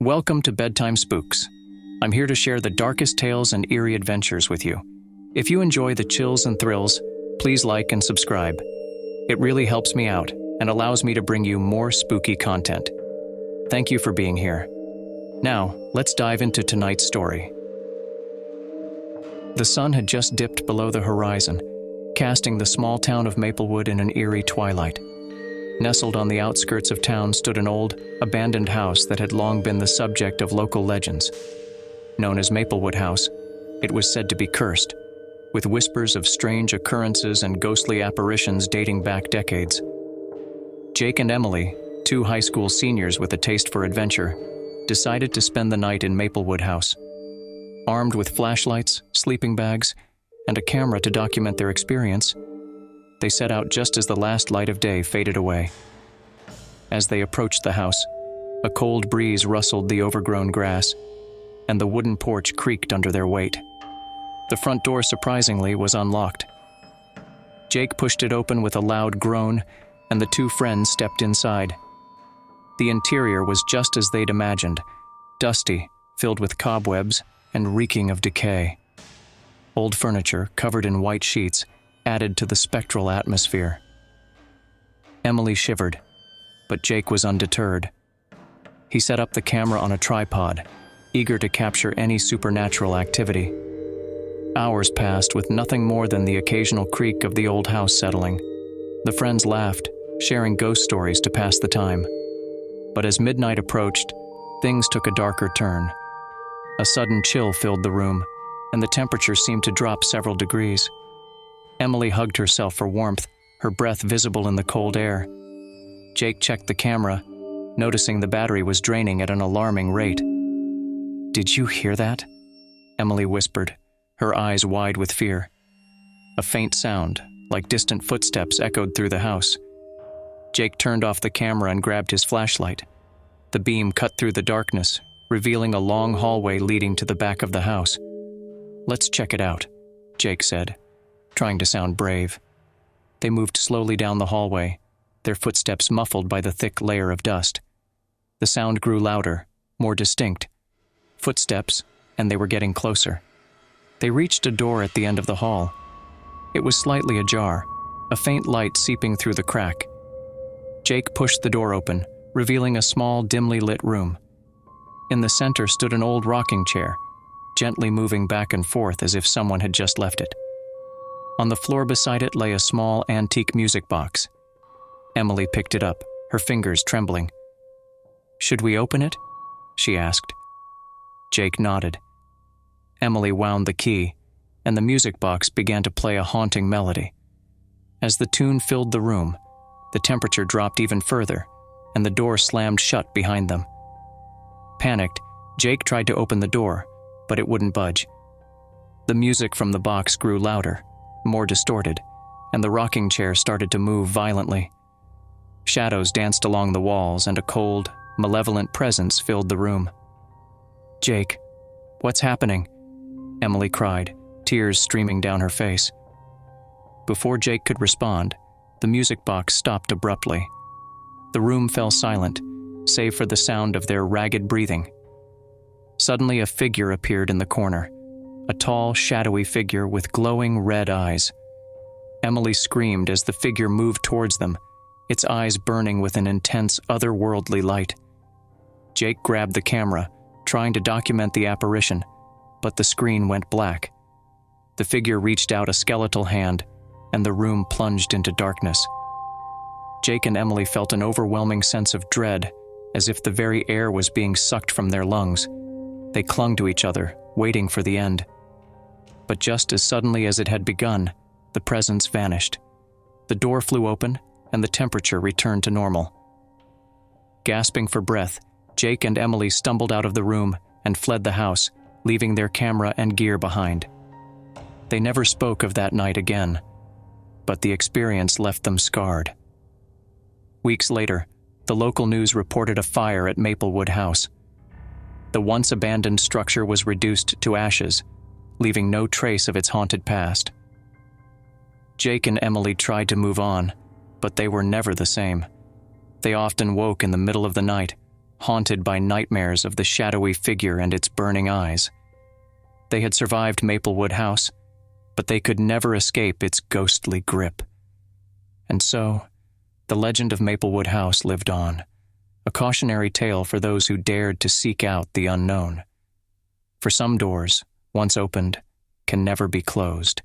Welcome to Bedtime Spooks. I'm here to share the darkest tales and eerie adventures with you. If you enjoy the chills and thrills, please like and subscribe. It really helps me out and allows me to bring you more spooky content. Thank you for being here. Now, let's dive into tonight's story. The sun had just dipped below the horizon, casting the small town of Maplewood in an eerie twilight. Nestled on the outskirts of town stood an old, abandoned house that had long been the subject of local legends. Known as Maplewood House, it was said to be cursed, with whispers of strange occurrences and ghostly apparitions dating back decades. Jake and Emily, two high school seniors with a taste for adventure, decided to spend the night in Maplewood House. Armed with flashlights, sleeping bags, and a camera to document their experience, they set out just as the last light of day faded away. As they approached the house, a cold breeze rustled the overgrown grass, and the wooden porch creaked under their weight. The front door, surprisingly, was unlocked. Jake pushed it open with a loud groan, and the two friends stepped inside. The interior was just as they'd imagined, dusty, filled with cobwebs, and reeking of decay. Old furniture, covered in white sheets, added to the spectral atmosphere. Emily shivered, but Jake was undeterred. He set up the camera on a tripod, eager to capture any supernatural activity. Hours passed with nothing more than the occasional creak of the old house settling. The friends laughed, sharing ghost stories to pass the time. But as midnight approached, things took a darker turn. A sudden chill filled the room, and the temperature seemed to drop several degrees. Emily hugged herself for warmth, her breath visible in the cold air. Jake checked the camera, noticing the battery was draining at an alarming rate. "Did you hear that?" Emily whispered, her eyes wide with fear. A faint sound, like distant footsteps, echoed through the house. Jake turned off the camera and grabbed his flashlight. The beam cut through the darkness, revealing a long hallway leading to the back of the house. "Let's check it out," Jake said, trying to sound brave. They moved slowly down the hallway, their footsteps muffled by the thick layer of dust. The sound grew louder, more distinct. Footsteps, and they were getting closer. They reached a door at the end of the hall. It was slightly ajar, a faint light seeping through the crack. Jake pushed the door open, revealing a small, dimly lit room. In the center stood an old rocking chair, gently moving back and forth as if someone had just left it. On the floor beside it lay a small, antique music box. Emily picked it up, her fingers trembling. "Should we open it?" she asked. Jake nodded. Emily wound the key, and the music box began to play a haunting melody. As the tune filled the room, the temperature dropped even further, and the door slammed shut behind them. Panicked, Jake tried to open the door, but it wouldn't budge. The music from the box grew louder, more distorted, and the rocking chair started to move violently. Shadows danced along the walls, and a cold, malevolent presence filled the room. "Jake, what's happening?" Emily cried, tears streaming down her face. Before Jake could respond, the music box stopped abruptly. The room fell silent, save for the sound of their ragged breathing. Suddenly, a figure appeared in the corner, a tall, shadowy figure with glowing red eyes. Emily screamed as the figure moved towards them, its eyes burning with an intense, otherworldly light. Jake grabbed the camera, trying to document the apparition, but the screen went black. The figure reached out a skeletal hand, and the room plunged into darkness. Jake and Emily felt an overwhelming sense of dread, as if the very air was being sucked from their lungs. They clung to each other, waiting for the end. But just as suddenly as it had begun, the presence vanished. The door flew open, and the temperature returned to normal. Gasping for breath, Jake and Emily stumbled out of the room and fled the house, leaving their camera and gear behind. They never spoke of that night again, but the experience left them scarred. Weeks later, the local news reported a fire at Maplewood House. The once abandoned structure was reduced to ashes, leaving no trace of its haunted past. Jake and Emily tried to move on, but they were never the same. They often woke in the middle of the night, haunted by nightmares of the shadowy figure and its burning eyes. They had survived Maplewood House, but they could never escape its ghostly grip. And so, the legend of Maplewood House lived on, a cautionary tale for those who dared to seek out the unknown. For some doors, once opened, can never be closed.